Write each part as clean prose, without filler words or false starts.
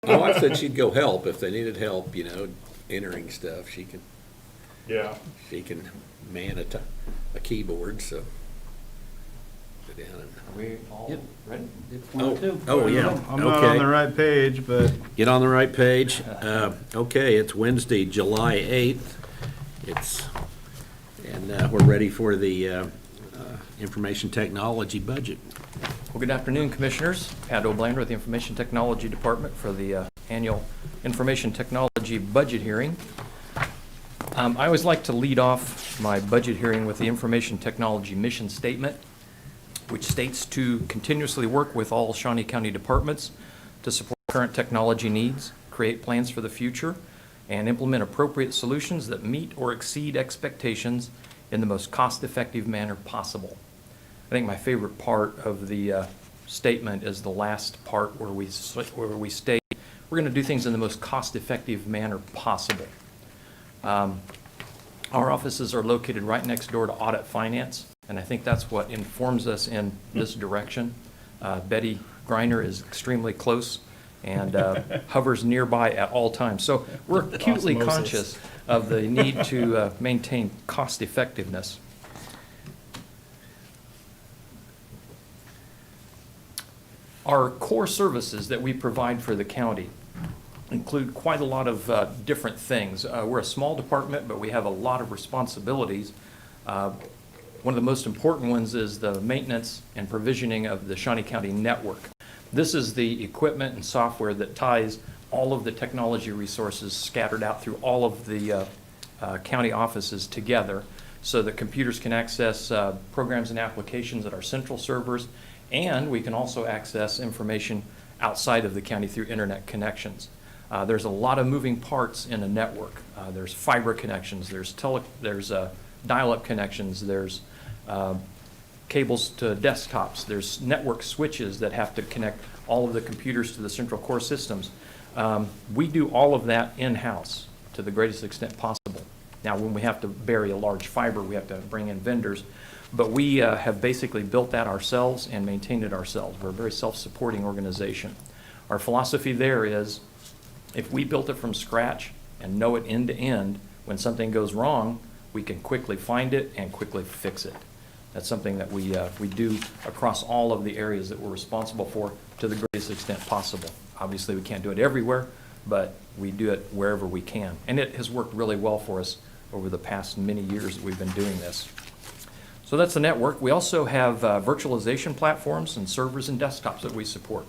My wife said she'd go help if they needed help, entering stuff. Yeah. She can man a keyboard, so go down and. Are we all Yep. ready? Oh, yeah. I'm not on the Okay. right page, but Get on the right page. Okay, it's Wednesday, July 8th. And we're ready for the information technology budget. Well, good afternoon, Commissioners. Pat O'Blander with the Information Technology Department for the annual Information Technology Budget Hearing. I always like to lead off my budget hearing with the Information Technology Mission Statement, which states to continuously work with all Shawnee County departments to support current technology needs, create plans for the future, and implement appropriate solutions that meet or exceed expectations in the most cost-effective manner possible. I think my favorite part of the statement is the last part where we state we're going to do things in the most cost-effective manner possible. Our offices are located right next door to Audit Finance, and I think that's what informs us in this direction. Betty Griner is extremely close and hovers nearby at all times. So we're acutely conscious of the need to maintain cost effectiveness. Our core services that we provide for the county include quite a lot of different things. We're a small department, but we have a lot of responsibilities. One of the most important ones is the maintenance and provisioning of the Shawnee County network. This is the equipment and software that ties all of the technology resources scattered out through all of the county offices together so that computers can access programs and applications at our central servers, and we can also access information outside of the county through internet connections. There's a lot of moving parts in a network. There's fiber connections, there's dial-up connections, there's cables to desktops, there's network switches that have to connect all of the computers to the central core systems. We do all of that in-house to the greatest extent possible. Now, when we have to bury a large fiber, we have to bring in vendors, but we have basically built that ourselves and maintained it ourselves. We're a very self-supporting organization. Our philosophy there is, if we built it from scratch and know it end to end, when something goes wrong, we can quickly find it and quickly fix it. That's something that we do across all of the areas that we're responsible for to the greatest extent possible. Obviously, we can't do it everywhere, but we do it wherever we can. And it has worked really well for us over the past many years that we've been doing this. So that's the network. We also have virtualization platforms and servers and desktops that we support.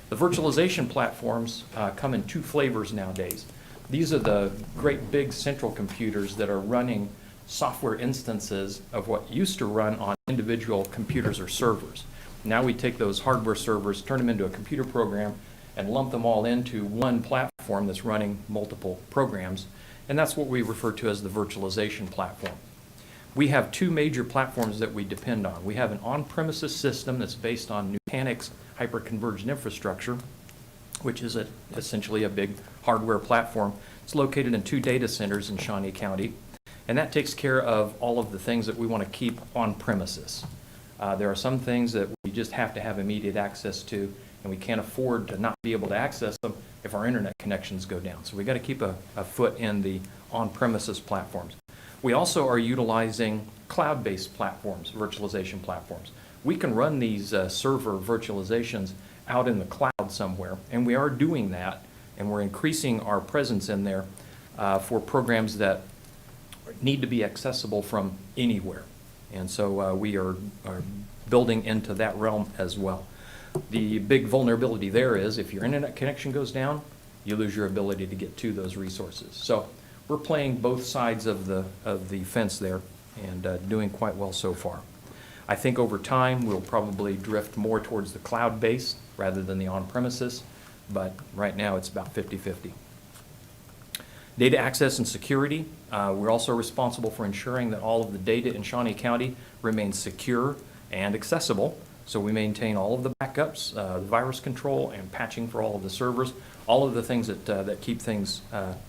The virtualization platforms come in two flavors nowadays. These are the great big central computers that are running software instances of what used to run on individual computers or servers. Now we take those hardware servers, turn them into a computer program, and lump them all into one platform that's running multiple programs, and that's what we refer to as the virtualization platform. We have two major platforms that we depend on. We have an on-premises system that's based on Nutanix hyper-converged infrastructure, which is essentially a big hardware platform. It's located in 2 data centers in Shawnee County, and that takes care of all of the things that we want to keep on premises. There are some things that we just have to have immediate access to, and we can't afford to not be able to access them if our internet connections go down. So we've got to keep a foot in the on-premises platforms. We also are utilizing cloud-based platforms, virtualization platforms. We can run these server virtualizations out in the cloud somewhere, and we are doing that, and we're increasing our presence in there for programs that need to be accessible from anywhere. And so we are building into that realm as well. The big vulnerability there is if your internet connection goes down, you lose your ability to get to those resources. So we're playing both sides of the fence there and doing quite well so far. I think over time we'll probably drift more towards the cloud-based rather than the on-premises, but right now it's about 50-50. Data access and security. We're also responsible for ensuring that all of the data in Shawnee County remains secure and accessible. So we maintain all of the backups, the virus control, and patching for all of the servers, all of the things that keep things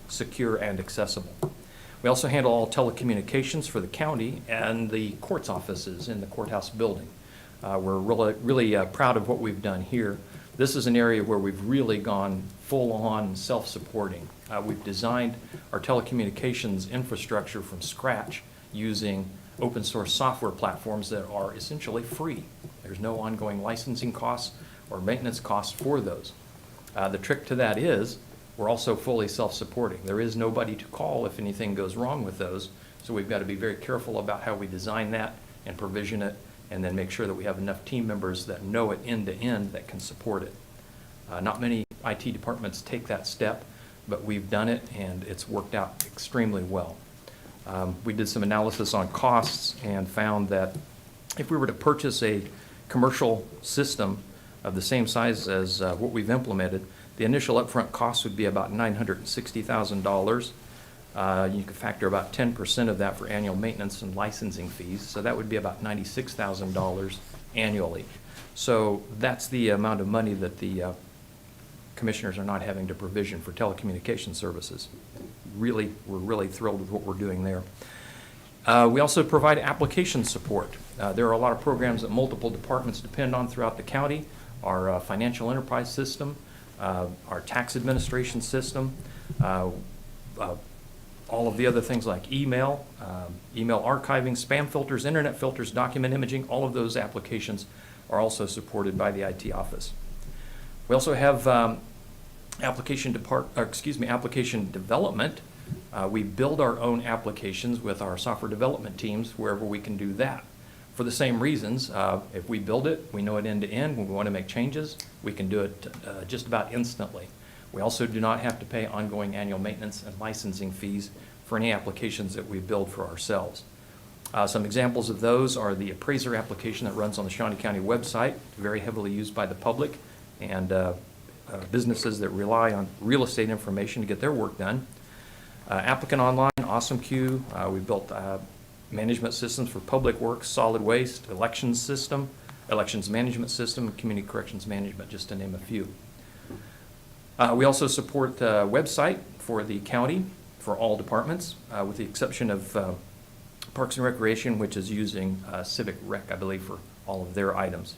secure and accessible. We also handle all telecommunications for the county and the courts offices in the courthouse building. We're really proud of what we've done here. This is an area where we've really gone full-on self-supporting. We've designed our telecommunications infrastructure from scratch using open source software platforms that are essentially free. There's no ongoing licensing costs or maintenance costs for those. The trick to that is we're also fully self-supporting. There is nobody to call if anything goes wrong with those, so we've got to be very careful about how we design that and provision it, and then make sure that we have enough team members that know it end to end that can support it. Not many IT departments take that step, but we've done it and it's worked out extremely well. We did some analysis on costs and found that if we were to purchase a commercial system of the same size as what we've implemented, the initial upfront cost would be about $960,000. You could factor about 10% of that for annual maintenance and licensing fees, so that would be about $96,000 annually. So that's the amount of money that the commissioners are not having to provision for telecommunication services. We're really thrilled with what we're doing there. We also provide application support. There are a lot of programs that multiple departments depend on throughout the county. Our financial enterprise system, our tax administration system, all of the other things like email, email archiving, spam filters, internet filters, document imaging, all of those applications are also supported by the IT office. We also have application development. We build our own applications with our software development teams wherever we can do that. For the same reasons, if we build it, we know it end to end. When we want to make changes, we can do it just about instantly. We also do not have to pay ongoing annual maintenance and licensing fees for any applications that we build for ourselves. Some examples of those are the appraiser application that runs on the Shawnee County website, very heavily used by the public and businesses that rely on real estate information to get their work done. Applicant Online, Awesome Queue, we built management systems for public works, solid waste, elections management system, community corrections management, just to name a few. We also support the website for the county for all departments, with the exception of Parks and Recreation, which is using Civic Rec, I believe, for all of their items.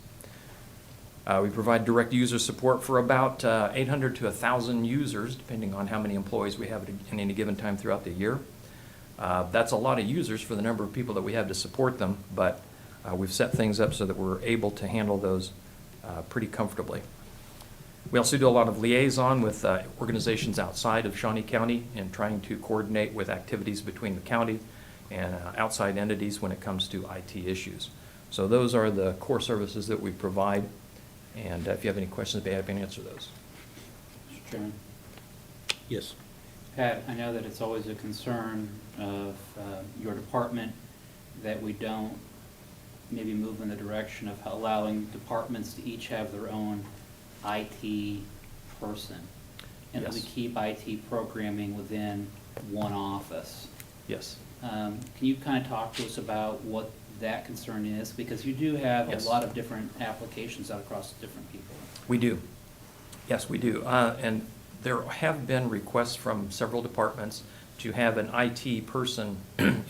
We provide direct user support for about 800 to 1,000 users, depending on how many employees we have at any given time throughout the year. That's a lot of users for the number of people that we have to support them, but we've set things up so that we're able to handle those pretty comfortably. We also do a lot of liaison with organizations outside of Shawnee County and trying to coordinate with activities between the county and outside entities when it comes to IT issues. So those are the core services that we provide, and if you have any questions, I'd be happy to answer those. Mr. Chairman. Yes. Pat, I know that it's always a concern of your department that we don't maybe move in the direction of allowing departments to each have their own IT person, and that we Yes. keep IT programming within one office. Yes. Can you kind of talk to us about what that concern is? Because you do have Yes. a lot of different applications out across different people. We do. Yes, we do. And there have been requests from several departments to have an IT person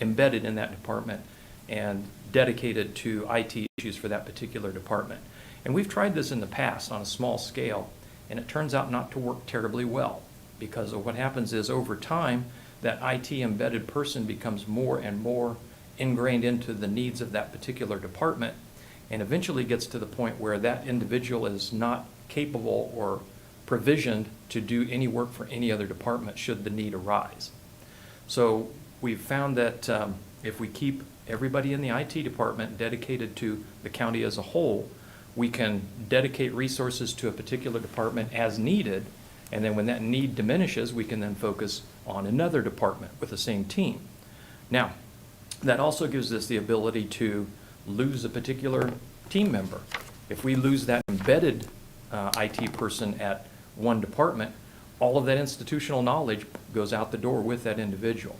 embedded in that department and dedicated to IT issues for that particular department. And we've tried this in the past on a small scale, and it turns out not to work terribly well, because of what happens is over time, that IT embedded person becomes more and more ingrained into the needs of that particular department, and eventually gets to the point where that individual is not capable or provisioned to do any work for any other department should the need arise. So we've found that if we keep everybody in the IT department dedicated to the county as a whole, we can dedicate resources to a particular department as needed, and then when that need diminishes, we can then focus on another department with the same team. Now, that also gives us the ability to lose a particular team member. If we lose that embedded IT person at one department, all of that institutional knowledge goes out the door with that individual.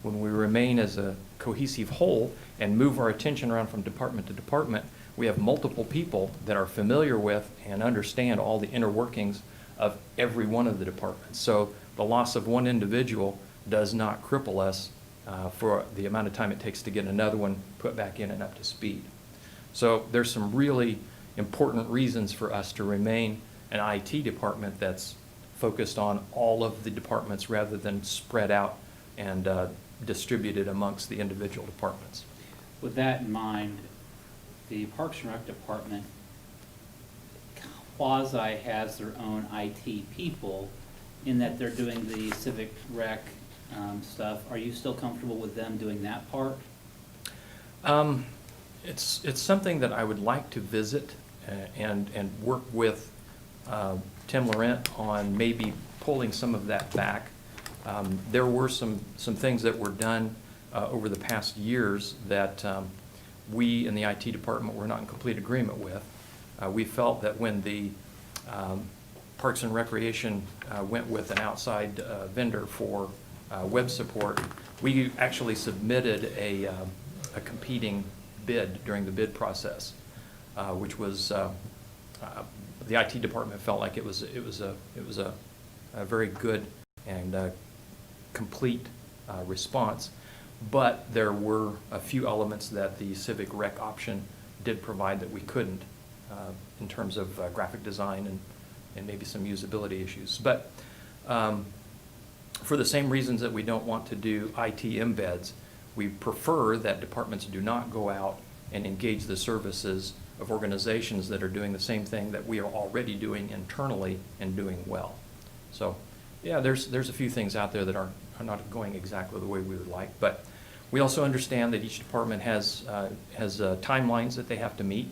When we remain as a cohesive whole and move our attention around from department to department, we have multiple people that are familiar with and understand all the inner workings of every one of the departments. So the loss of one individual does not cripple us for the amount of time it takes to get another one put back in and up to speed. So there's some really important reasons for us to remain an IT department that's focused on all of the departments rather than spread out and distributed amongst the individual departments. With that in mind, the Parks and Rec Department quasi has their own IT people in that they're doing the Civic Rec stuff. Are you still comfortable with them doing that part? It's something that I would like to visit and work with Tim Laurent on maybe pulling some of that back. There were some things that were done over the past years that we in the IT department were not in complete agreement with. We felt that when the Parks and Recreation went with an outside vendor for web support, we actually submitted a competing bid during the bid process, which was the IT department felt like it was a very good and complete response, but there were a few elements that the Civic Rec option did provide that we couldn't in terms of graphic design and maybe some usability issues. But for the same reasons that we don't want to do IT embeds, we prefer that departments do not go out and engage the services of organizations that are doing the same thing that we are already doing internally and doing well. So, yeah, there's a few things out there that are not going exactly the way we would like, but we also understand that each department has timelines that they have to meet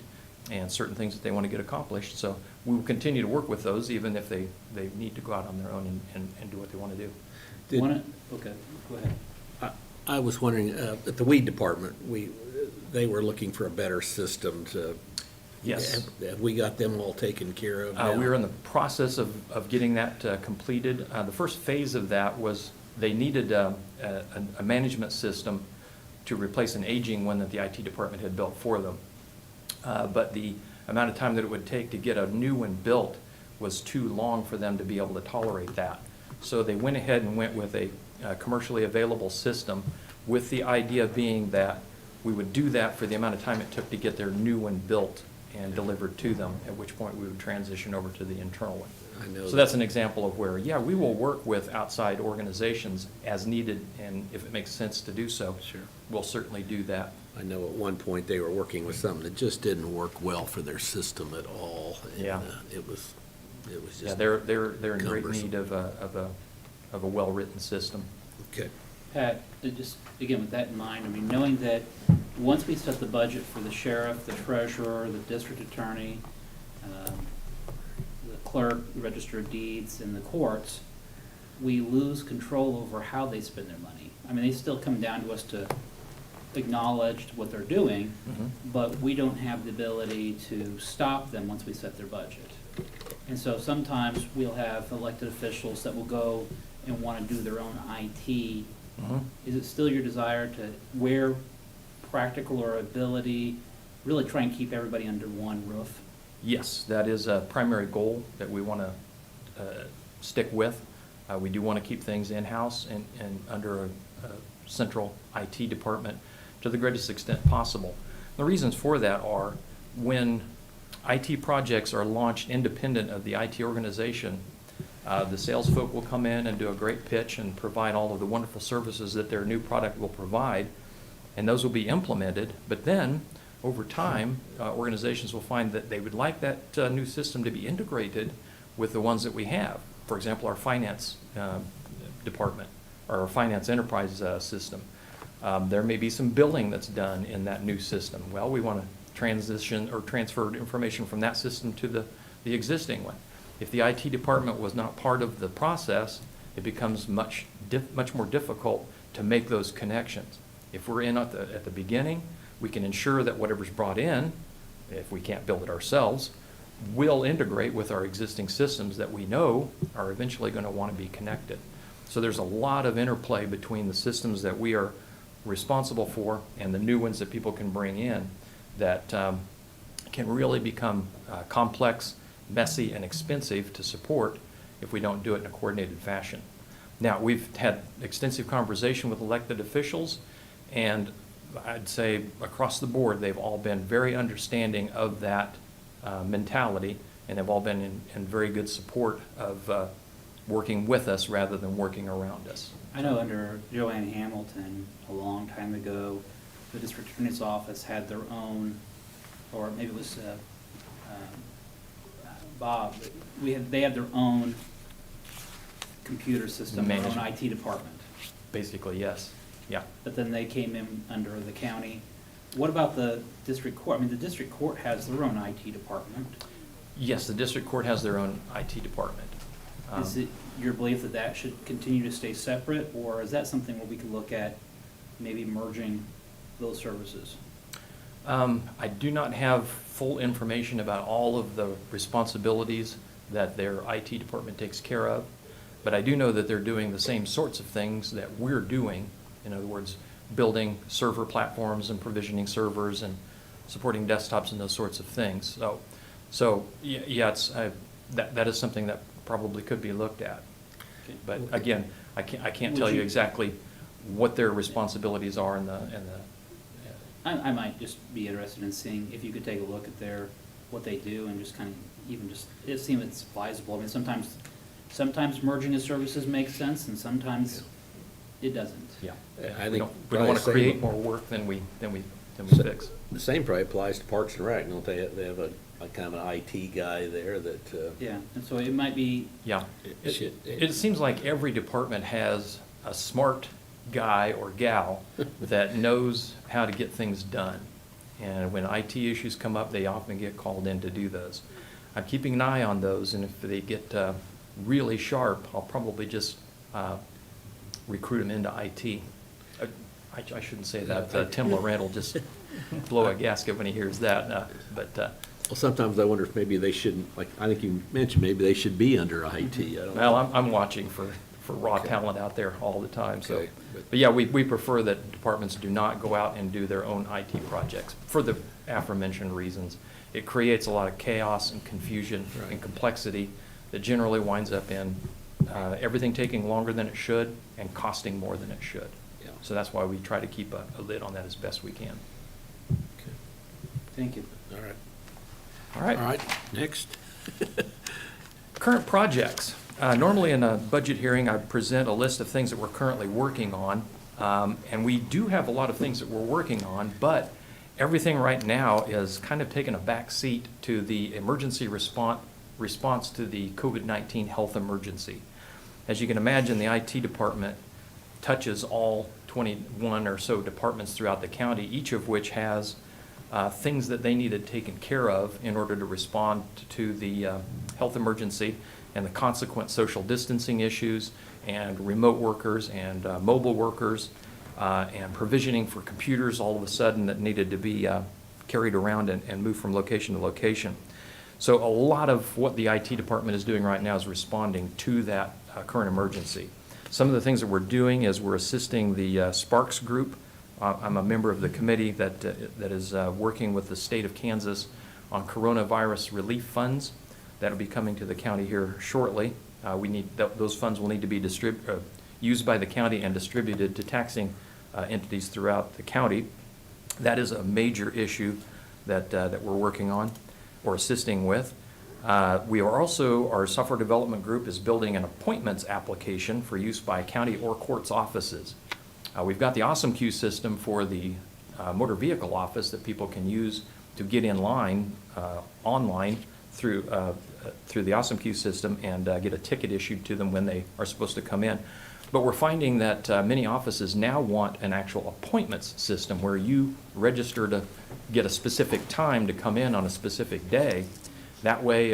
and certain things that they want to get accomplished. So we will continue to work with those even if they need to go out on their own and do what they want to do. Okay, go ahead. I was wondering, at the weed department, they were looking for a better system to. Yes. Have we got them all taken care of now? We are in the process of getting that completed. The first phase of that was they needed a management system to replace an aging one that the IT department had built for them. But the amount of time that it would take to get a new one built was too long for them to be able to tolerate that. So they went ahead and went with a commercially available system, with the idea being that we would do that for the amount of time it took to get their new one built and delivered to them, at which point we would transition over to the internal one. I know So that's an example of where, yeah, we will work with outside organizations as needed, and if it makes sense to do so, Sure. we'll certainly do that. I know at one point they were working with something that just didn't work well for their system at all. And, Yeah. It was just. Yeah, they're in great cumbersome. need of a well-written system. Okay. Pat, just again, with that in mind, I mean, knowing that once we set the budget for the sheriff, the treasurer, the district attorney, the clerk, the register of deeds, and the courts, we lose control over how they spend their money. I mean, they still come down to us to acknowledge what they're doing, but we don't have the ability to stop them once we set their budget. And so sometimes we'll have elected officials that will go and want to do their own IT. Is it still your desire to, where practical or ability, really try and keep everybody under one roof? Yes, that is a primary goal that we want to stick with. We do want to keep things in-house and under a central IT department to the greatest extent possible. The reasons for that are when IT projects are launched independent of the IT organization, the sales folk will come in and do a great pitch and provide all of the wonderful services that their new product will provide, and those will be implemented. But then, over time, organizations will find that they would like that new system to be integrated with the ones that we have. For example, our finance department, or our finance enterprise system. There may be some billing that's done in that new system. Well, we want to transition or transfer information from that system to the existing one. If the IT department was not part of the process, it becomes much more difficult to make those connections. If we're in at the beginning, we can ensure that whatever's brought in, if we can't build it ourselves, will integrate with our existing systems that we know are eventually going to want to be connected. So there's a lot of interplay between the systems that we are responsible for and the new ones that people can bring in that can really become complex, messy, and expensive to support if we don't do it in a coordinated fashion. Now, we've had extensive conversation with elected officials, and I'd say across the board, they've all been very understanding of that mentality and they've all been in very good support of working with us rather than working around us. I know under Joanne Hamilton, a long time ago, the district attorney's office had their own, or maybe it was Bob, but they had their own computer system, their own Management. IT department. Basically, yes. Yeah. But then they came in under the county. What about the district court? I mean, the district court has their own IT department. Yes, the district court has their own IT department. Is it your belief that that should continue to stay separate, or is that something where we could look at maybe merging those services? I do not have full information about all of the responsibilities that their IT department takes care of, but I do know that they're doing the same sorts of things that we're doing. In other words, building server platforms and provisioning servers and supporting desktops and those sorts of things. So yeah, that is something that probably could be looked at. Okay. But again, I can't Would tell you you- exactly what their responsibilities are in the. I might just be interested in seeing if you could take a look at what they do and just kind of it seems it's advisable. I mean, sometimes merging the services makes sense and sometimes it doesn't. Yeah. I We think don't want to create more work than we fix. The same probably applies to Parks and Rec, don't they? They have a kind of an IT guy there that, Yeah, and so it might be, Yeah. It- It seems like every department has a smart guy or gal that knows how to get things done. And when IT issues come up, they often get called in to do those. I'm keeping an eye on those, and if they get really sharp, I'll probably just recruit them into IT. I shouldn't say that. Tim Laurent will just blow a gasket when he hears that. well, sometimes I wonder if maybe they shouldn't, like, I think you mentioned, maybe they should be under IT. I don't know. Well, I'm watching for raw Okay. talent out there all the time, so. Okay, But yeah, we prefer that departments do not go out and do their own IT projects for the aforementioned reasons. It creates a lot of chaos and confusion Right. and complexity that generally winds up in everything taking longer than it should and costing more than it should. Yeah. So that's why we try to keep a lid on that as best we can. Okay. thank you. All right. All right. All right, next. Current projects. Normally in a budget hearing, I present a list of things that we're currently working on. And we do have a lot of things that we're working on, but everything right now is kind of taking a back seat to the emergency response to the COVID-19 health emergency. As you can imagine, the IT department touches all 21 or so departments throughout the county, each of which has things that they needed taken care of in order to respond to the health emergency and the consequent social distancing issues and remote workers and mobile workers and provisioning for computers all of a sudden that needed to be carried around and moved from location to location. So a lot of what the IT department is doing right now is responding to that current emergency. Some of the things that we're doing is we're assisting the Sparks group. I'm a member of the committee that is working with the state of Kansas on coronavirus relief funds that will be coming to the county here shortly. Those funds will need to be used by the county and distributed to taxing entities throughout the county. That is a major issue that we're working on or assisting with. Our software development group is building an appointments application for use by county or courts offices. We've got the Awesome Queue system for the motor vehicle office that people can use to get in line online through the Awesome Queue system and get a ticket issued to them when they are supposed to come in. But we're finding that many offices now want an actual appointments system where you register to get a specific time to come in on a specific day. That way,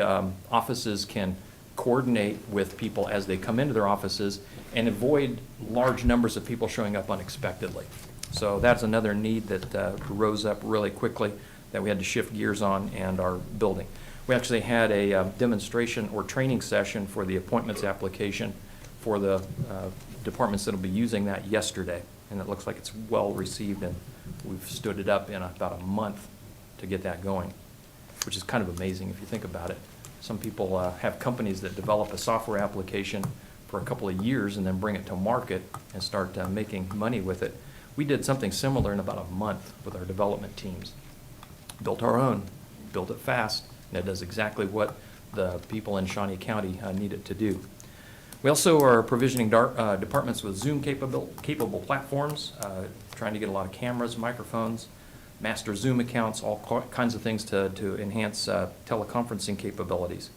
offices can coordinate with people as they come into their offices and avoid large numbers of people showing up unexpectedly. So that's another need that rose up really quickly that we had to shift gears on and are building. We actually had a demonstration or training session for the appointments application for the departments that will be using that yesterday. And it looks like it's well received, and we've stood it up in about a month to get that going, which is kind of amazing if you think about it. Some people have companies that develop a software application for a couple of years and then bring it to market and start making money with it. We did something similar in about a month with our development teams. Built our own, built it fast, and it does exactly what the people in Shawnee County need it to do. We also are provisioning departments with Zoom capable platforms, trying to get a lot of cameras, microphones, master Zoom accounts, all kinds of things to enhance teleconferencing capabilities.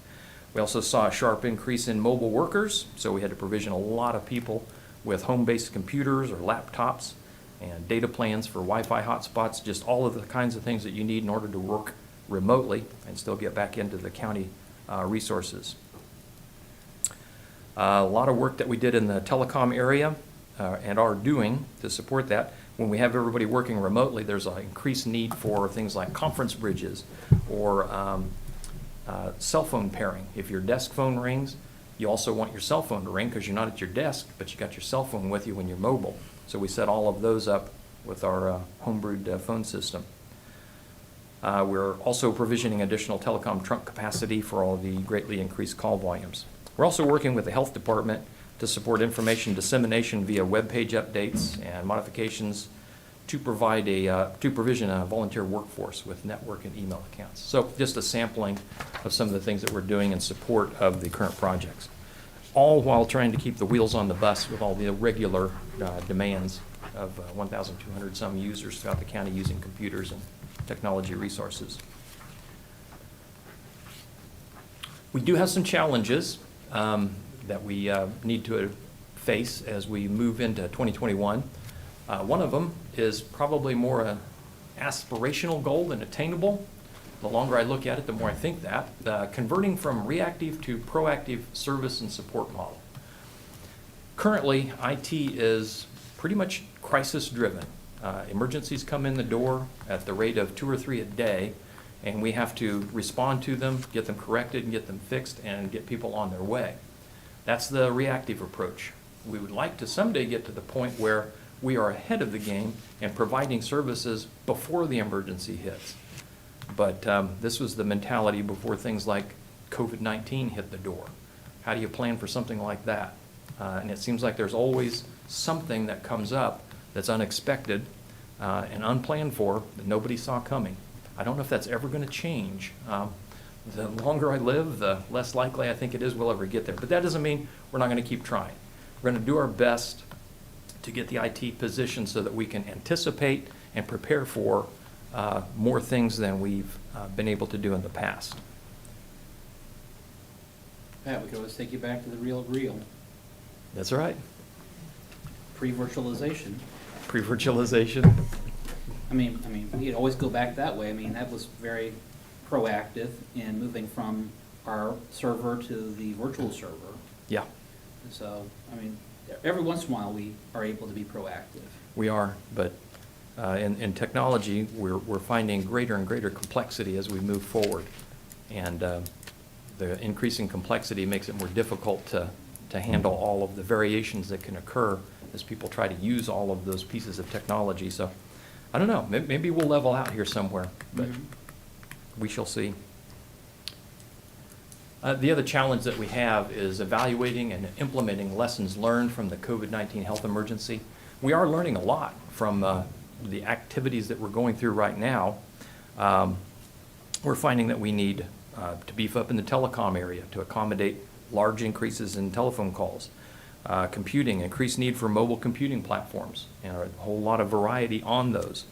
We also saw a sharp increase in mobile workers, so we had to provision a lot of people with home-based computers or laptops and data plans for Wi-Fi hotspots, just all of the kinds of things that you need in order to work remotely and still get back into the county resources. A lot of work that we did in the telecom area and are doing to support that. When we have everybody working remotely, there's an increased need for things like conference bridges or cell phone pairing. If your desk phone rings, you also want your cell phone to ring because you're not at your desk, but you got your cell phone with you when you're mobile. So we set all of those up with our homebrewed phone system. We're also provisioning additional telecom trunk capacity for all the greatly increased call volumes. We're also working with the health department to support information dissemination via web page updates and modifications to provision a volunteer workforce with network and email accounts. So just a sampling of some of the things that we're doing in support of the current projects, all while trying to keep the wheels on the bus with all the regular demands of 1,200 some users throughout the county using computers and technology resources. We do have some challenges that we need to face as we move into 2021. One of them is probably more an aspirational goal than attainable. The longer I look at it, the more I think that. Converting from reactive to proactive service and support model. Currently, IT is pretty much crisis-driven. Emergencies come in the door at the rate of 2 or 3 a day, and we have to respond to them, get them corrected, and get them fixed, and get people on their way. That's the reactive approach. We would like to someday get to the point where we are ahead of the game and providing services before the emergency hits. But this was the mentality before things like COVID-19 hit the door. How do you plan for something like that? And it seems like there's always something that comes up that's unexpected and unplanned for that nobody saw coming. I don't know if that's ever going to change. The longer I live, the less likely I think it is we'll ever get there. But that doesn't mean we're not going to keep trying. We're going to do our best to get the IT positioned so that we can anticipate and prepare for more things than we've been able to do in the past. Pat, we could always take you back to the real. That's right. Pre-virtualization. Pre-virtualization. I mean, we could always go back that way. I mean, that was very proactive in moving from our server to the virtual server. Yeah, So, I mean, every once in a while, we are able to be proactive. we are, but in technology, we're finding greater and greater complexity as we move forward. And the increasing complexity makes it more difficult to handle all of the variations that can occur as people try to use all of those pieces of technology. So, I don't know, maybe we'll level out here somewhere, but we shall see. The other challenge that we have is evaluating and implementing lessons learned from the COVID-19 health emergency. We are learning a lot from the activities that we're going through right now. We're finding that we need to beef up in the telecom area to accommodate large increases in telephone calls. Computing, increased need for mobile computing platforms, and a whole lot of variety on those.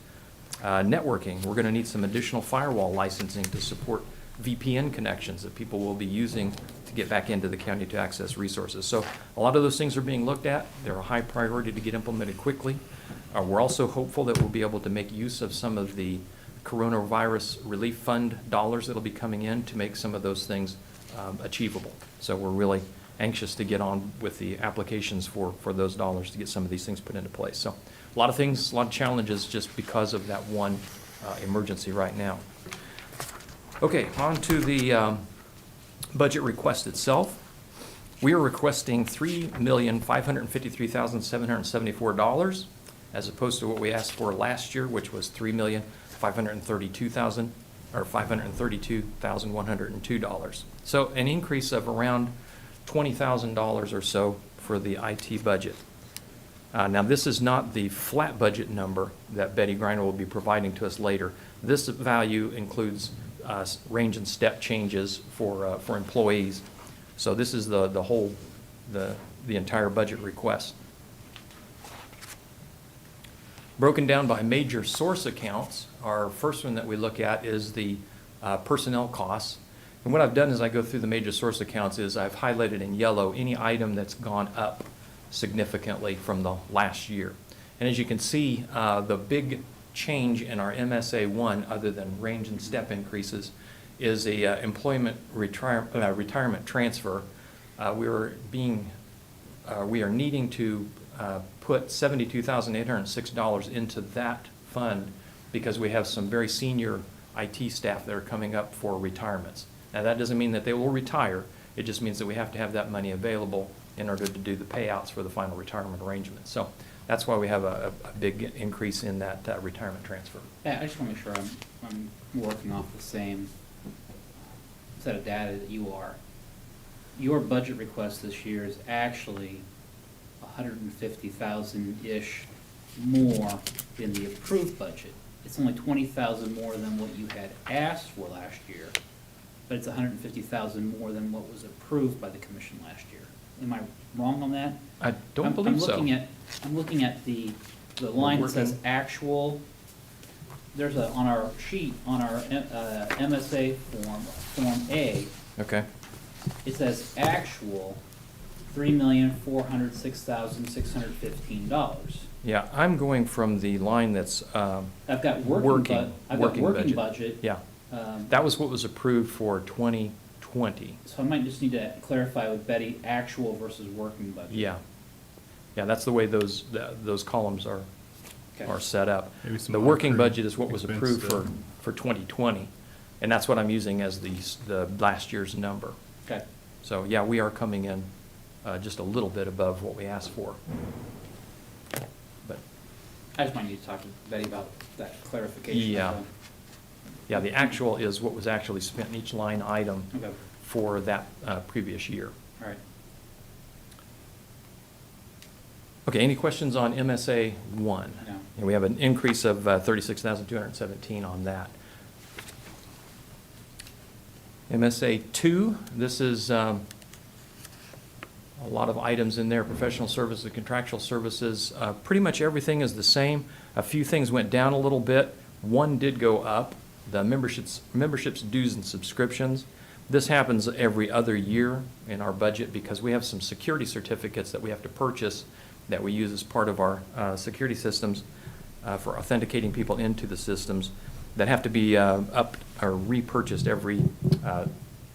Networking, we're going to need some additional firewall licensing to support VPN connections that people will be using to get back into the county to access resources. So a lot of those things are being looked at. They're a high priority to get implemented quickly. We're also hopeful that we'll be able to make use of some of the coronavirus relief fund dollars that'll be coming in to make some of those things achievable. So we're really anxious to get on with the applications for those dollars to get some of these things put into place. So a lot of things, a lot of challenges just because of that one emergency right now. Okay, on to the budget request itself. We are requesting $3,553,774 as opposed to what we asked for last year, which was $3,532,102. So an increase of around $20,000 or so for the IT budget. Now, this is not the flat budget number that Betty Griner will be providing to us later. This value includes range and step changes for employees. So this is the whole, the entire budget request. Broken down by major source accounts, our first one that we look at is the personnel costs. And what I've done as I go through the major source accounts is I've highlighted in yellow any item that's gone up significantly from the last year. And as you can see, the big change in our MSA 1, other than range and step increases, is a employment retirement transfer. We are needing to put $72,806 into that fund because we have some very senior IT staff that are coming up for retirements. Now, that doesn't mean that they will retire. It just means that we have to have that money available in order to do the payouts for the final retirement arrangement. So that's why we have a big increase in that retirement transfer. Yeah, I just want to make sure I'm working off the same set of data that you are. Your budget request this year is actually 150,000-ish more than the approved budget. It's only 20,000 more than what you had asked for last year, but it's 150,000 more than what was approved by the commission last year. Am I wrong on that? I don't believe so. I'm looking at the line that says working- actual. There's on our sheet, on our MSA Form A, Okay. it says actual $3,406,615. Yeah, I'm going from the line that's I've got working working budget. Yeah, Um, that was what was approved for 2020. So I might just need to clarify with Betty, actual versus working budget. Yeah. Yeah, that's the way those columns are Okay. set up. Maybe some The working unapproved budget is what was expense approved stuff. for 2020, and that's what I'm using as the last year's number. Okay. So, yeah, we are coming in just a little bit above what we asked for. But, I just might need to talk to Betty about that clarification. Yeah. yeah, the actual is what was actually spent in each line item Okay, for that previous year. all right. Okay, any questions on MSA 1? No. And we have an increase of 36,217 on that. MSA 2, this is a lot of items in there, professional services, contractual services. Pretty much everything is the same. A few things went down a little bit. One did go up, the memberships, dues, and subscriptions. This happens every other year in our budget because we have some security certificates that we have to purchase that we use as part of our security systems for authenticating people into the systems that have to be upped or repurchased every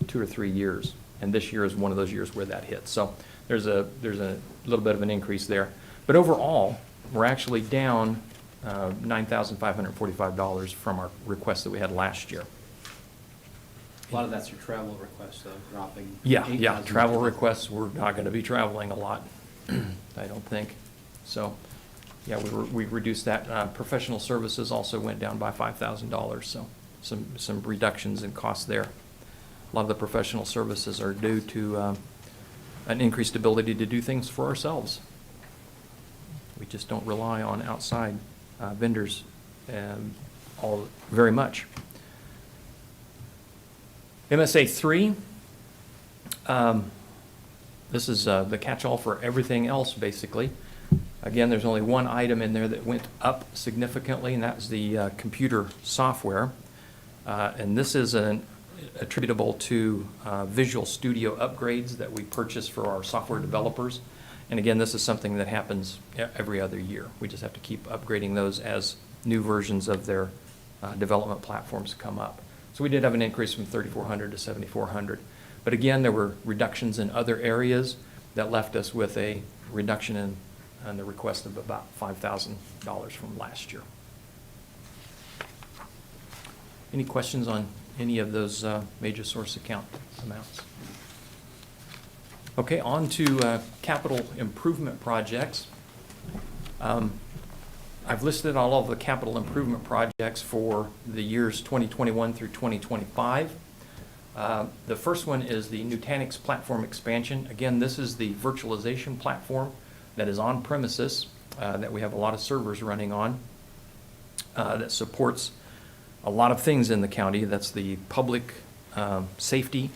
2 or 3 years. And this year is one of those years where that hits. So there's a little bit of an increase there. But overall, we're actually down $9,545 from our request that we had last year. A lot of that's your travel requests, though, dropping. Yeah, 8,000. travel requests, we're not going to be traveling a lot, I don't think. So, yeah, we reduced that. Professional services also went down by $5,000, so some reductions in costs there. A lot of the professional services are due to an increased ability to do things for ourselves. We just don't rely on outside vendors very much. MSA 3, this is the catch-all for everything else, basically. Again, there's only one item in there that went up significantly, and that's the computer software. And this is attributable to Visual Studio upgrades that we purchase for our software developers. And again, this is something that happens every other year. We just have to keep upgrading those as new versions of their development platforms come up. So we did have an increase from $3,400 to $7,400. But again, there were reductions in other areas that left us with a reduction in the request of about $5,000 from last year. Any questions on any of those major source account amounts? Okay, on to capital improvement projects. I've listed all of the capital improvement projects for the years 2021 through 2025. The first one is the Nutanix platform expansion. Again, this is the virtualization platform that is on premises that we have a lot of servers running on that supports a lot of things in the county. That's the public safety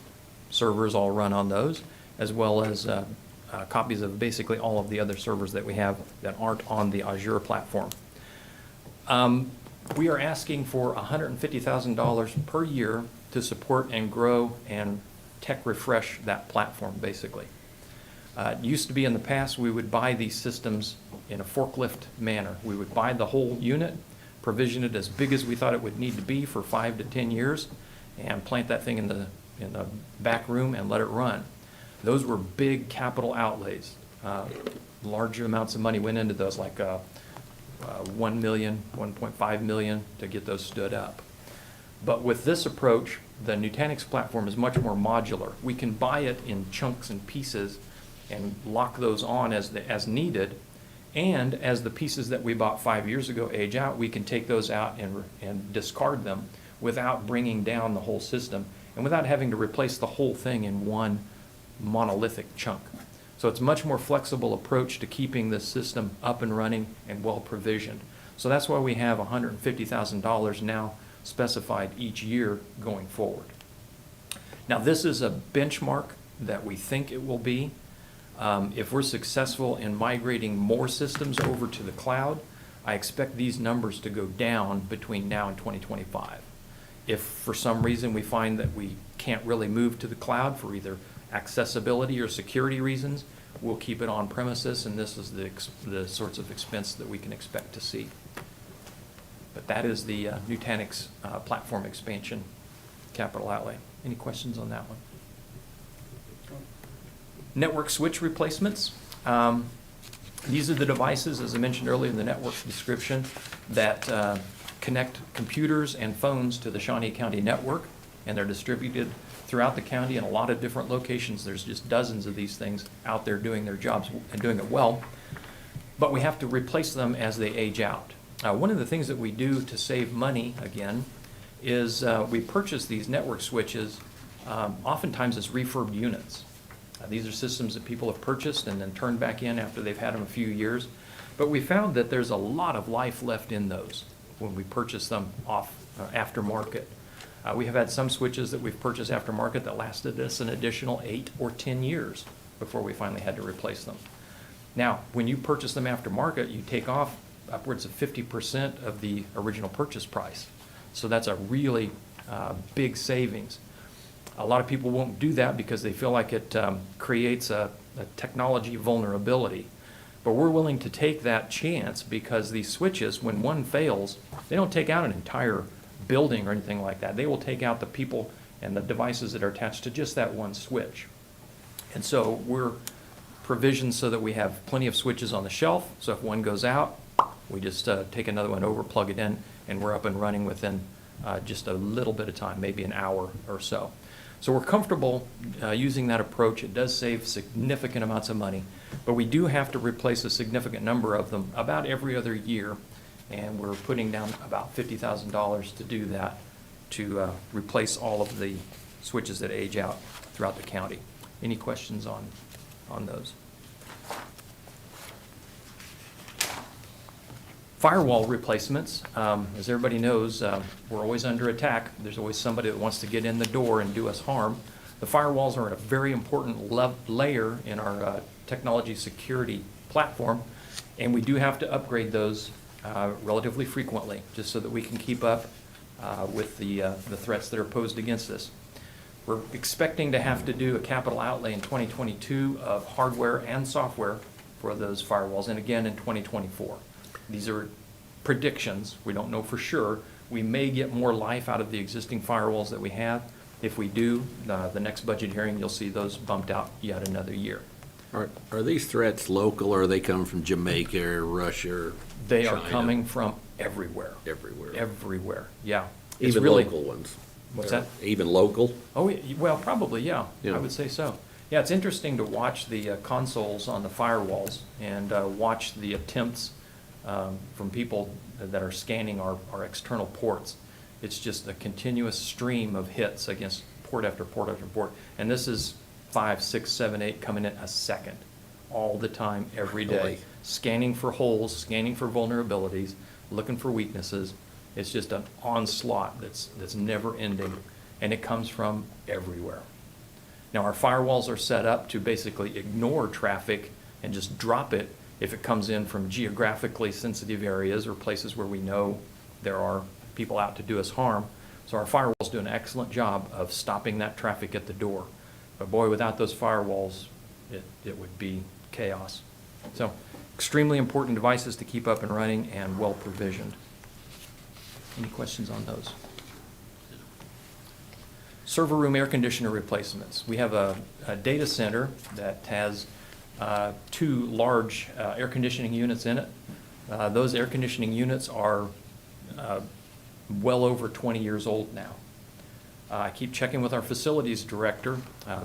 servers all run on those, as well as copies of basically all of the other servers that we have that aren't on the Azure platform. We are asking for $150,000 per year to support and grow and tech refresh that platform, basically. It used to be in the past, we would buy these systems in a forklift manner. We would buy the whole unit, provision it as big as we thought it would need to be for 5 to 10 years, and plant that thing in the back room and let it run. Those were big capital outlays. Large amounts of money went into those, like $1 million, $1.5 million to get those stood up. But with this approach, the Nutanix platform is much more modular. We can buy it in chunks and pieces and lock those on as needed. And as the pieces that we bought 5 years ago age out, we can take those out and discard them without bringing down the whole system and without having to replace the whole thing in one monolithic chunk. So it's a much more flexible approach to keeping this system up and running and well provisioned. So that's why we have $150,000 now specified each year going forward. Now, this is a benchmark that we think it will be. If we're successful in migrating more systems over to the cloud, I expect these numbers to go down between now and 2025. If for some reason we find that we can't really move to the cloud for either accessibility or security reasons, we'll keep it on premises, and this is the sorts of expense that we can expect to see. But that is the Nutanix platform expansion capital outlay. Any questions on that one? Network switch replacements. These are the devices, as I mentioned earlier in the network description, that connect computers and phones to the Shawnee County network, and they're distributed throughout the county in a lot of different locations. There's just dozens of these things out there doing their jobs and doing it well, but we have to replace them as they age out. One of the things that we do to save money, again, is we purchase these network switches oftentimes as refurb units. These are systems that people have purchased and then turned back in after they've had them a few years. But we found that there's a lot of life left in those when we purchase them off aftermarket. We have had some switches that we've purchased aftermarket that lasted us an additional 8 or 10 years before we finally had to replace them. Now, when you purchase them aftermarket, you take off upwards of 50% of the original purchase price. So that's a really big savings. A lot of people won't do that because they feel like it creates a technology vulnerability. But we're willing to take that chance because these switches, when one fails, they don't take out an entire building or anything like that. They will take out the people and the devices that are attached to just that one switch. And so we're provisioned so that we have plenty of switches on the shelf. So if one goes out, we just take another one over, plug it in, and we're up and running within just a little bit of time, maybe an hour or so. So we're comfortable using that approach. It does save significant amounts of money, but we do have to replace a significant number of them about every other year, and we're putting down about $50,000 to do that, to replace all of the switches that age out throughout the county. Any questions on those? Firewall replacements, as everybody knows, we're always under attack. There's always somebody that wants to get in the door and do us harm. The firewalls are a very important layer in our technology security platform, and we do have to upgrade those relatively frequently, just so that we can keep up with the threats that are posed against us. We're expecting to have to do a capital outlay in 2022 of hardware and software for those firewalls, and again in 2024. These are predictions. We don't know for sure. We may get more life out of the existing firewalls that we have. If we do, the next budget hearing, you'll see those bumped out yet another year. Are these threats local, or are they coming from Jamaica or Russia or They China? are coming from everywhere. Everywhere. Everywhere, yeah. It's Even really, local ones? What's that? Even local? Oh, well, probably, yeah. Yeah. I would say so. Yeah, it's interesting to watch the consoles on the firewalls and watch the attempts from people that are scanning our external ports. It's just a continuous stream of hits against port after port after port. And this is 5, 6, 7, 8 coming in a second, all the time, every day. Really? Scanning for holes, scanning for vulnerabilities, looking for weaknesses. It's just an onslaught that's never ending, and it comes from everywhere. Now, our firewalls are set up to basically ignore traffic and just drop it if it comes in from geographically sensitive areas or places where we know there are people out to do us harm. So our firewalls do an excellent job of stopping that traffic at the door. But boy, without those firewalls, it would be chaos. So extremely important devices to keep up and running and well provisioned. Any questions on those? Server room air conditioner replacements. We have a data center that has 2 large air conditioning units in it. Those air conditioning units are well over 20 years old now. I keep checking with our facilities director,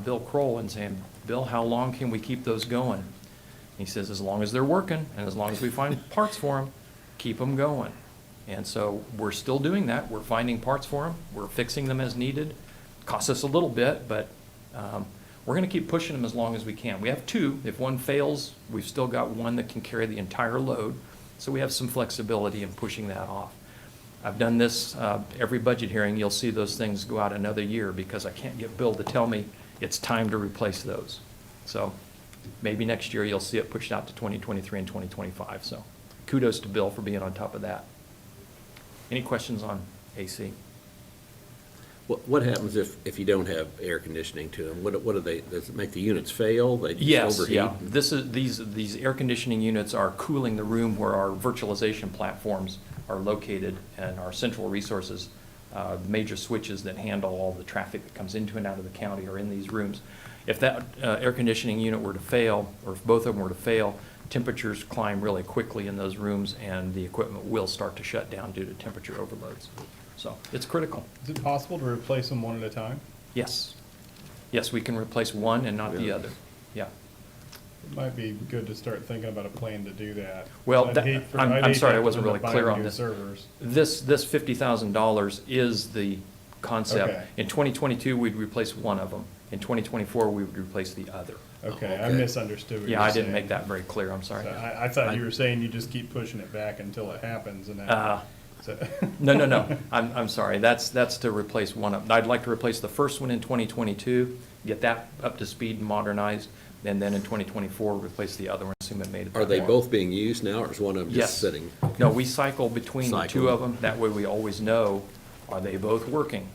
Bill Kroll, and saying, Bill, how long can we keep those going? And he says, as long as they're working and as long as we find parts for them, keep them going. And so we're still doing that. We're finding parts for them. We're fixing them as needed. Costs us a little bit, but we're going to keep pushing them as long as we can. We have 2. If one fails, we've still got one that can carry the entire load. So we have some flexibility in pushing that off. I've done this every budget hearing. You'll see those things go out another year because I can't get Bill to tell me it's time to replace those. So maybe next year you'll see it pushed out to 2023 and 2025. So kudos to Bill for being on top of that. Any questions on AC? What happens if you don't have air conditioning to them? What do they, does it make the units fail? They just Yes, overheat? yeah. These air conditioning units are cooling the room where our virtualization platforms are located and our central resources, the major switches that handle all the traffic that comes into and out of the county are in these rooms. If that air conditioning unit were to fail, or if both of them were to fail, temperatures climb really quickly in those rooms and the equipment will start to shut down due to temperature overloads. So it's critical. Is it possible to replace them one at a time? Yes. Yes, we can replace one and not the Yeah. other. Yeah. It might be good to start thinking about a plan to do that. Well, I'd hate I'm I'd hate sorry, to I wasn't end really up clear buying on new this. Servers. This $50,000 is the concept. Okay. In 2022, we'd replace one of them. In 2024, we would replace the other. Okay, I okay. misunderstood what you Yeah, were I saying. didn't make that very clear, I'm sorry. So I thought you were saying you just keep pushing it back until it happens and Uh, then. No. I'm sorry. That's to replace one of, I'd like to replace the first one in 2022, get that up to speed and modernized, and then in 2024, replace the other one, assume it made it. Are they that both being used now, or is one of them Yes. just sitting? No, we cycle between the two Cycle. of them. That way we always know, are they both working?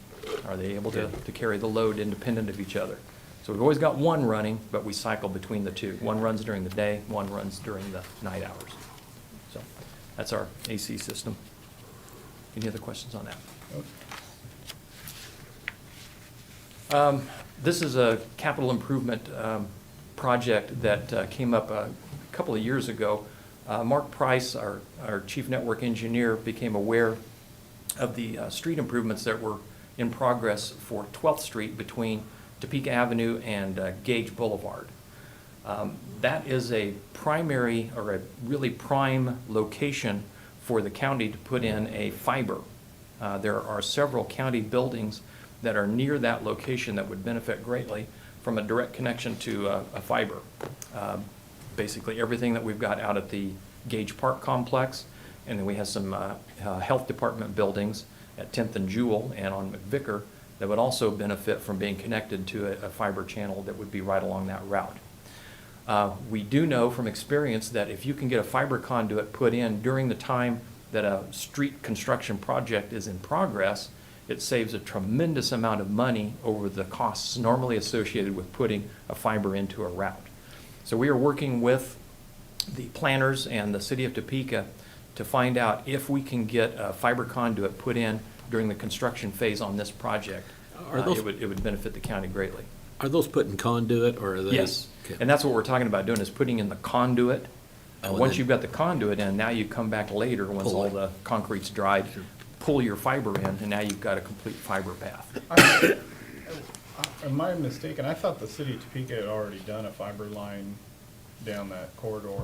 Are they able to carry the load independent of each other? So we've always got one running, but we cycle between the two. One runs during the day, one runs during the night hours. So that's our AC system. Any other questions on that? This is a capital improvement project that came up a couple of years ago. Mark Price, our chief network engineer, became aware of the street improvements that were in progress for 12th Street between Topeka Avenue and Gage Boulevard. That is a primary or a really prime location for the county to put in a fiber. There are several county buildings that are near that location that would benefit greatly from a direct connection to a fiber. Basically everything that we've got out at the Gage Park complex, and then we have some health department buildings at 10th and Jewel and on McVicker that would also benefit from being connected to a fiber channel that would be right along that route. We do know from experience that if you can get a fiber conduit put in during the time that a street construction project is in progress, it saves a tremendous amount of money over the costs normally associated with putting a fiber into a route. So we are working with the planners and the city of Topeka to find out if we can get a fiber conduit put in during the construction phase on this project. Are those- It would benefit the county greatly. Are those put in conduit, or are they? Yes, Okay. and that's what we're talking about doing, is putting in the conduit. Oh, Once then- you've got the conduit in, now you come back later, once Pull all it. the concrete's dried, pull your fiber in, and now you've got a complete fiber path. Am I mistaken? I thought the city of Topeka had already done a fiber line down that corridor.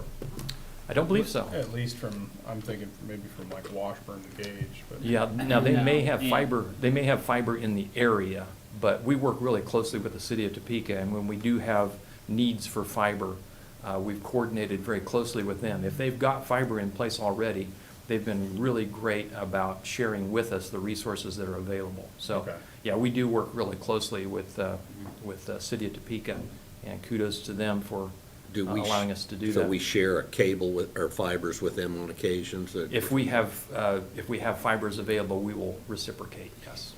I don't believe so. At least from, I'm thinking maybe from like Washburn to Gage, but. Yeah, now they may have No. fiber in the area, but we work really closely with the city of Topeka, and when we do have needs for fiber, we've coordinated very closely with them. If they've got fiber in place already, they've been really great about sharing with us the resources that are available. So, Okay. yeah, we do work really closely with the City of Topeka, and kudos to them for Do we allowing us to do So that. we share a cable with, or fibers with them on occasions? If we have fibers available, we will reciprocate, yes.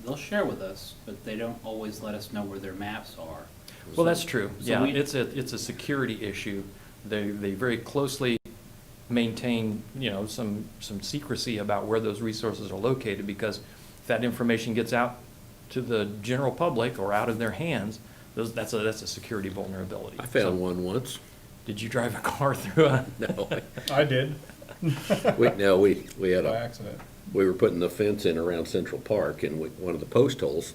They'll share with us, but they don't always let us know where their maps are. Well, that's true. So Yeah, we- it's a security issue. They very closely maintain, some secrecy about where those resources are located, because if that information gets out to the general public or out of their hands, that's a security vulnerability. I found So, one once. Did you drive a car through a? No, I did, we had by a, accident. we were putting the fence in around Central Park, and one of the post holes,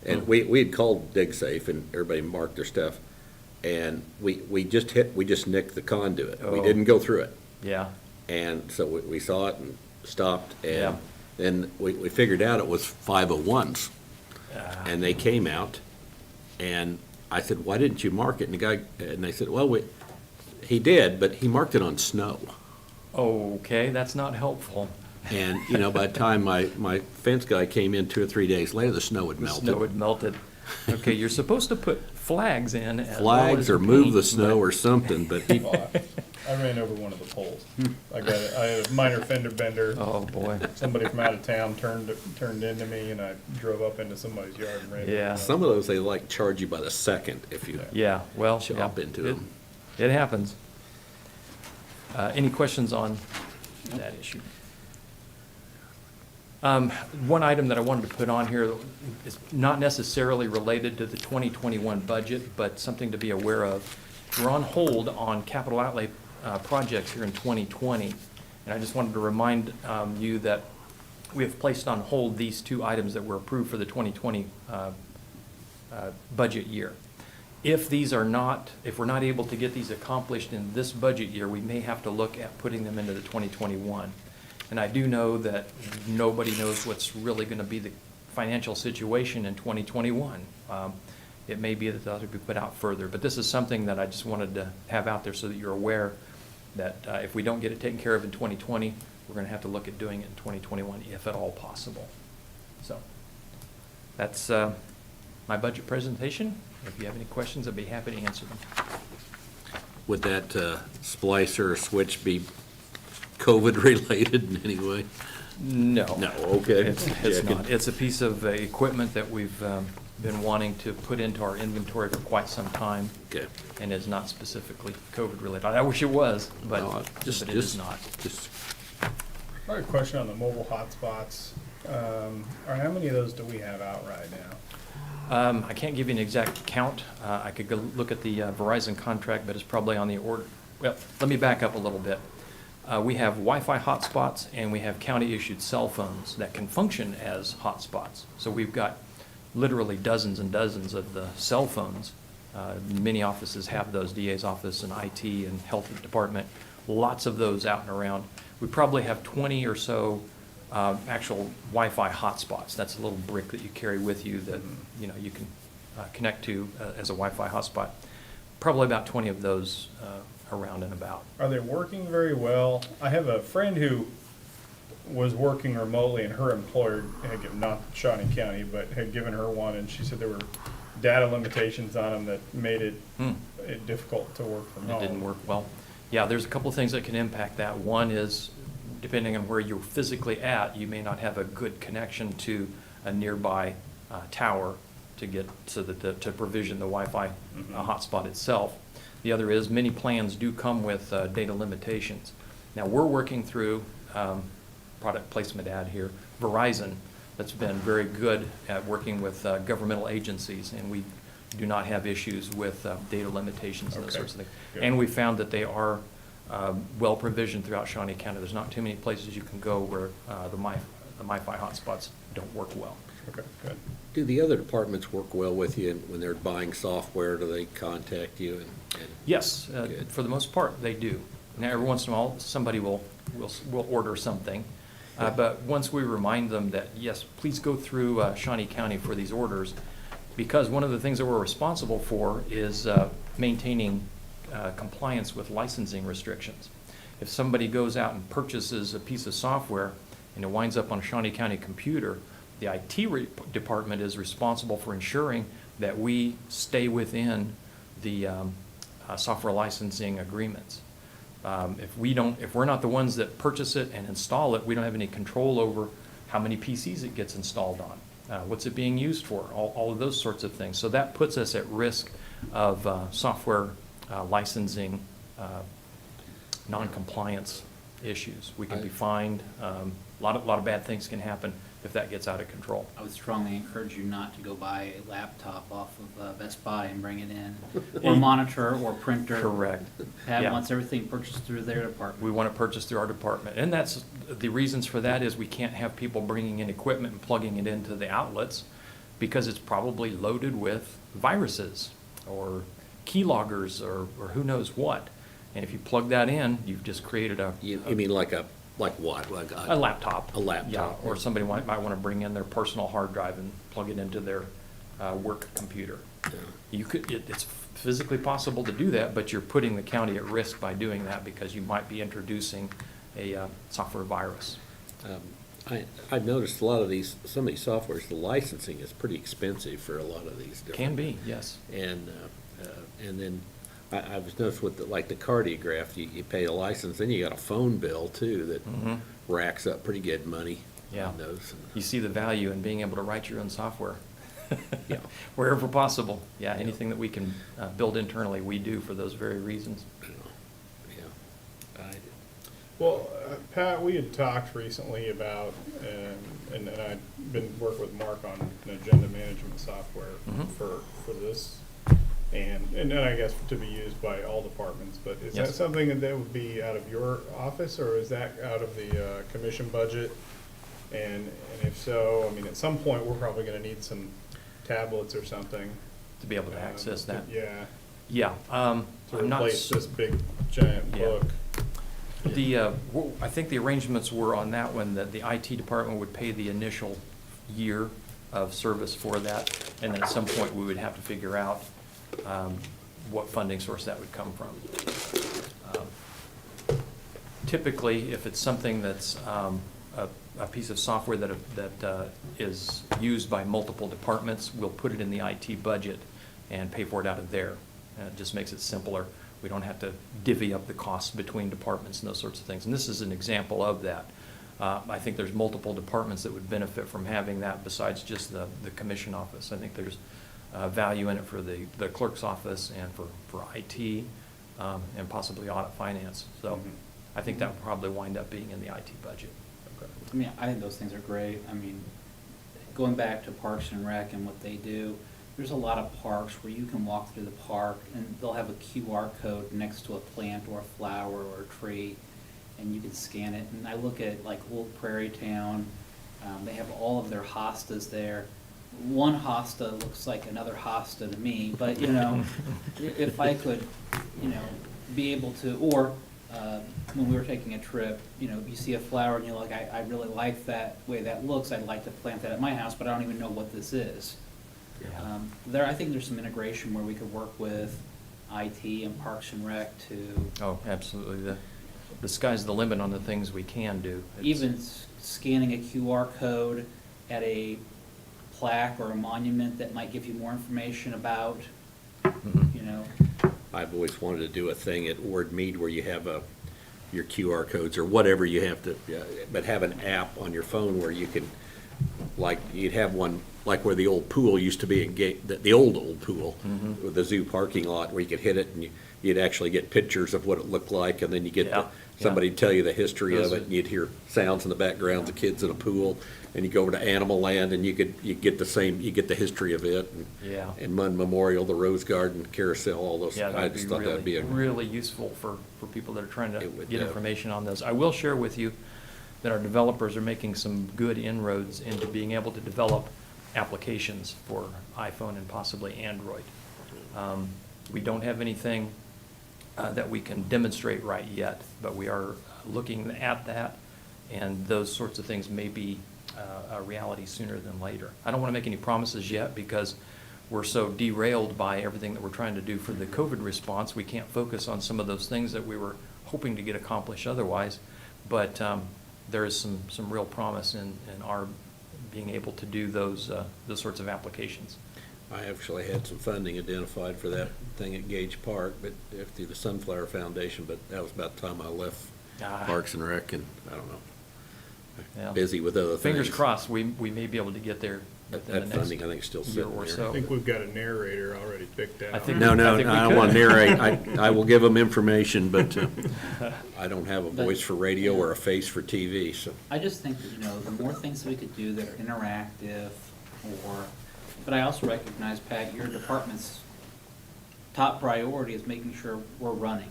and we had called DigSafe, and everybody marked their stuff, and we just nicked the conduit. We Oh. didn't go through it. Yeah, And so we saw it and stopped, Yeah. and then we figured out it was 501s. And they came out, and I said, why didn't you mark it? And they said, well, he did, but he marked it on snow. okay, that's not helpful. And, by the time my fence guy came in 2 or 3 days later, the snow had The melted. snow had melted. Okay, you're supposed to put flags in as well Flags as or the move paint, the snow but- or something, but he, Well, I ran over one of the poles. I had a minor fender bender. Oh, boy. Somebody from out of town turned into me, and I drove up into somebody's yard and ran. Yeah. some of those, they like charge you by the second if you Yeah, well, chop yeah, into it- them. It happens. Any questions on that issue? One item that I wanted to put on here is not necessarily related to the 2021 budget, but something to be aware of. We're on hold on capital outlay projects here in 2020, and I just wanted to remind you that we have placed on hold these two items that were approved for the 2020 budget year. If we're not able to get these accomplished in this budget year, we may have to look at putting them into the 2021. And I do know that nobody knows what's really going to be the financial situation in 2021. It may be that they'll have to be put out further, but this is something that I just wanted to have out there so that you're aware that if we don't get it taken care of in 2020, we're going to have to look at doing it in 2021, if at all possible. So that's my budget presentation. If you have any questions, I'd be happy to answer them. Would that splicer or switch be COVID-related in any way? No. No, okay. It's Checking. not. It's a piece of equipment that we've been wanting to put into our inventory for quite some time, Okay. and is not specifically COVID-related. I wish it was, but No, but it is not. Just, I have a question on the mobile hotspots. Or how many of those do we have out right now? I can't give you an exact count. I could go look at the Verizon contract, but it's probably on the order. Well, let me back up a little bit. We have Wi-Fi hotspots, and we have county-issued cell phones that can function as hotspots. So we've got literally dozens and dozens of the cell phones. Many offices have those, DA's office and IT and health department, lots of those out and around. We probably have 20 or so actual Wi-Fi hotspots. That's a little brick that you carry with you that you can connect to as a Wi-Fi hotspot. Probably about 20 of those around and about. Are they working very well? I have a friend who was working remotely, and her employer had given, not Shawnee County, but had given her one, and she said there were data limitations on them that made it difficult to work from It home. didn't work well. Yeah, there's a couple of things that can impact that. One is, depending on where you're physically at, you may not have a good connection to a nearby tower to get, so that to provision the Wi-Fi hotspot itself. The other is, many plans do come with data limitations. Now, we're working through, product placement ad here, Verizon, that's been very good at working with governmental agencies, and we do not have issues with data limitations and those Okay, sorts of things. good. And we found that they are well provisioned throughout Shawnee County. There's not too many places you can go where the MiFi hotspots don't work well. Okay, good. do the other departments work well with you when they're buying software? Do they contact you and Yes, Good. for the most part, they do. Now, every once in a while, somebody will order something. But once we remind them that, yes, please go through Shawnee County for these orders, because one of the things that we're responsible for is maintaining compliance with licensing restrictions. If somebody goes out and purchases a piece of software and it winds up on a Shawnee County computer, the department is responsible for ensuring that we stay within the software licensing agreements. If we're not the ones that purchase it and install it, we don't have any control over how many PCs it gets installed on, what's it being used for, all of those sorts of things. So that puts us at risk of software licensing non-compliance issues. We can be fined. A lot of bad things can happen if that gets out of control. I would strongly encourage you not to go buy a laptop off of Best Buy and bring it in, or monitor or printer. Correct. Pat Yeah. wants everything purchased through their department. We want to purchase through our department. And that's, the reasons for that is we can't have people bringing in equipment and plugging it into the outlets because it's probably loaded with viruses or keyloggers or who knows what. And if you plug that in, you've just created You mean like what? Like a laptop. A laptop. Yeah, or somebody might want to bring in their personal hard drive and plug it into their work computer. You could, it's physically possible to do that, but you're putting the county at risk by doing that because you might be introducing a software virus. I've noticed a lot of some of these softwares, the licensing is pretty expensive for a lot of these different. Can be, yes. And then I've noticed with like the cardiograph, you pay a license, then you got a phone bill too that racks up pretty good money Yeah. on those. You see the value in being able to write your own software. Yeah. Wherever possible. Yeah, anything that we can build internally, we do for those very reasons. Yeah. Well, Pat, we had talked recently about, and I've been working with Mark on an agenda management software for this, and I guess to be used by all departments, but is that Yes. something that would be out of your office, or is that out of the commission budget? And if so, I mean, at some point, we're probably gonna need some tablets or something. To be able to access that. Yeah, Yeah. to I'm not replace this big giant Yeah. book. I think the arrangements were on that one, that the IT department would pay the initial year of service for that, and then at some point, we would have to figure out what funding source that would come from. Typically, if it's something that's a piece of software that is used by multiple departments, we'll put it in the IT budget and pay for it out of there. And it just makes it simpler. We don't have to divvy up the costs between departments and those sorts of things. And this is an example of that. I think there's multiple departments that would benefit from having that besides just the commission office. I think there's value in it for the clerk's office and for IT and possibly audit finance. So I think that would probably wind up being in the IT budget. I mean, I think those things are great. I mean, going back to Parks and Rec and what they do, there's a lot of parks where you can walk through the park and they'll have a QR code next to a plant or a flower or a tree, and you can scan it. And I look at like Old Prairie Town, they have all of their hostas there. One hosta looks like another hosta to me, but you know, if I could, you know, be able to, or when we were taking a trip, you know, you see a flower and you're like, I really like that way that looks, I'd like to plant that at my house, but I don't even know what this is. I think there's some integration where we could work with IT and Parks and Rec to. Oh, absolutely. The sky's the limit on the things we can do. Even scanning a QR code at a plaque or a monument that might give you more information about, you know. I've always wanted to do a thing at Ward Mead where you have your QR codes or whatever you have to, but have an app on your phone where you can, like, you'd have one, like where the old pool used to be, the old pool, with the zoo parking lot, where you could hit it and you'd actually get pictures of what it looked like, and then you get somebody to tell you the history of it, and you'd hear sounds in the background of kids in a pool, and you go over to Animal Land, and you get the history of it, and Munn Memorial, the Rose Garden, Carousel, all those. Yeah, I just thought that'd be really useful for people that are trying to It would, get information on those. I will share with you that our developers are making some good inroads into being able to develop applications for iPhone and possibly Android. We don't have anything that we can demonstrate right yet, but we are looking at that, and those sorts of things may be a reality sooner than later. I don't want to make any promises yet because we're so derailed by everything that we're trying to do for the COVID response. We can't focus on some of those things that we were hoping to get accomplished otherwise. But there is some real promise in our being able to do those sorts of applications. I actually had some funding identified for that thing at Gage Park, but through the Sunflower Foundation, but that was about the time I left Parks and Rec, and I don't know. Yeah. Busy with other things. Fingers crossed, we may be able to get there within the That next funding, I think, is still year sitting or there. so. I think we've got a narrator already picked out. I think- No, I think we I don't could. want to narrate. I will give them information, but I don't have a voice for radio or a face for TV, so. I just think that, you know, the more things that we could do that are interactive, but I also recognize, Pat, your department's top priority is making sure we're running.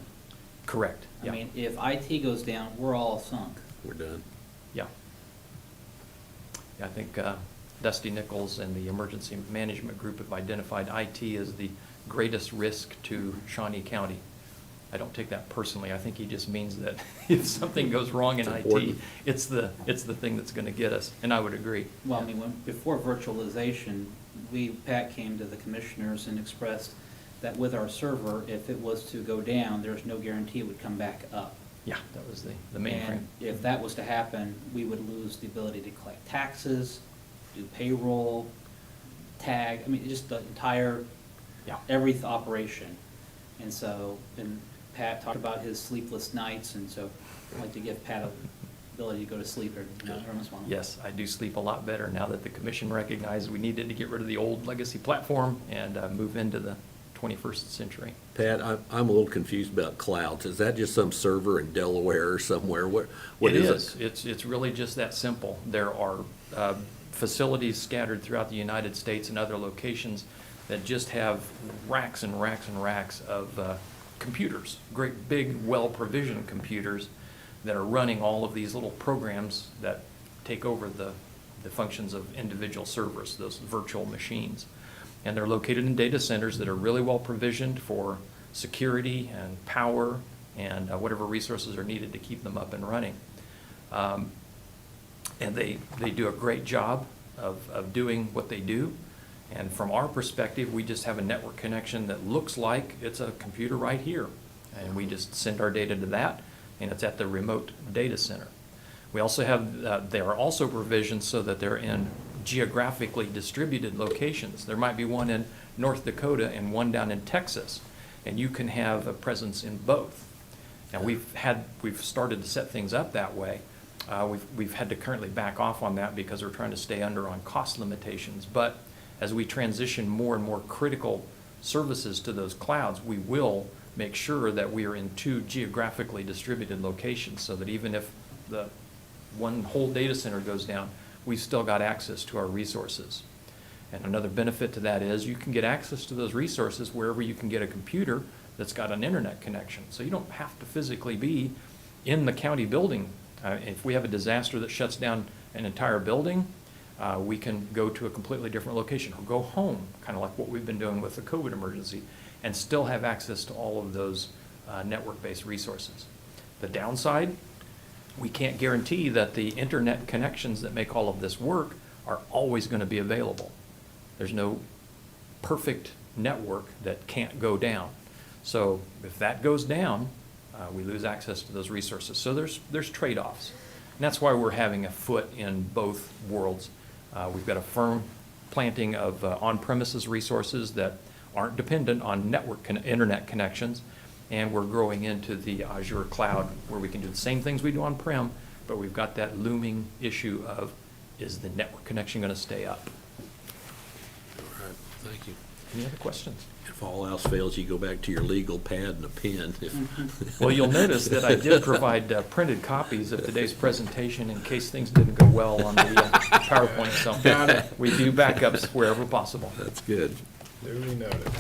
Correct, I yeah. mean, if IT goes down, we're all sunk. We're done. Yeah. Yeah, I think Dusty Nichols and the Emergency Management Group have identified IT as the greatest risk to Shawnee County. I don't take that personally. I think he just means that if something goes wrong in It's IT, important. it's the thing that's going to get us, and I would agree. Well, I mean, before virtualization, Pat came to the commissioners and expressed that with our server, if it was to go down, there's no guarantee it would come back up. Yeah, that was the mainframe. And if that was to happen, we would lose the ability to collect taxes, do payroll, tag, I mean, just the entire, Yeah. every operation. And so, and Pat talked about his sleepless nights, and so I'd like to give Pat an ability to go to sleep every once in a while. Yes, I do sleep a lot better now that the commission recognized we needed to get rid of the old legacy platform and move into the 21st century. Pat, I'm a little confused about clouds. Is that just some server in Delaware or somewhere? What It is it? is. It's really just that simple. There are facilities scattered throughout the United States and other locations that just have racks and racks and racks of computers, great big, well-provisioned computers that are running all of these little programs that take over the functions of individual servers, those virtual machines. And they're located in data centers that are really well provisioned for security and power and whatever resources are needed to keep them up and running. And they do a great job of doing what they do. And from our perspective, we just have a network connection that looks like it's a computer right here. And we just send our data to that, and it's at the remote data center. We also have, they are also provisioned so that they're in geographically distributed locations. There might be one in North Dakota and one down in Texas, and you can have a presence in both. Now, we've started to set things up that way. We've had to currently back off on that because we're trying to stay under on cost limitations. But as we transition more and more critical services to those clouds, we will make sure that we are in two geographically distributed locations so that even if the one whole data center goes down, we've still got access to our resources. And another benefit to that is you can get access to those resources wherever you can get a computer that's got an internet connection. So you don't have to physically be in the county building. If we have a disaster that shuts down an entire building, we can go to a completely different location or go home, kind of like what we've been doing with the COVID emergency, and still have access to all of those network-based resources. The downside, we can't guarantee that the internet connections that make all of this work are always going to be available. There's no perfect network that can't go down. So if that goes down, we lose access to those resources. So there's trade-offs. And that's why we're having a foot in both worlds. We've got a firm planting of on-premises resources that aren't dependent on internet connections, and we're growing into the Azure cloud where we can do the same things we do on-prem, but we've got that looming issue of, is the network connection going to stay up? All right, thank you. Any other questions? If all else fails, you go back to your legal pad and a pen. Well, you'll notice that I did provide printed copies of today's presentation in case things didn't go well on the PowerPoint. So Got it. we do backups wherever possible. That's good. Duly noted.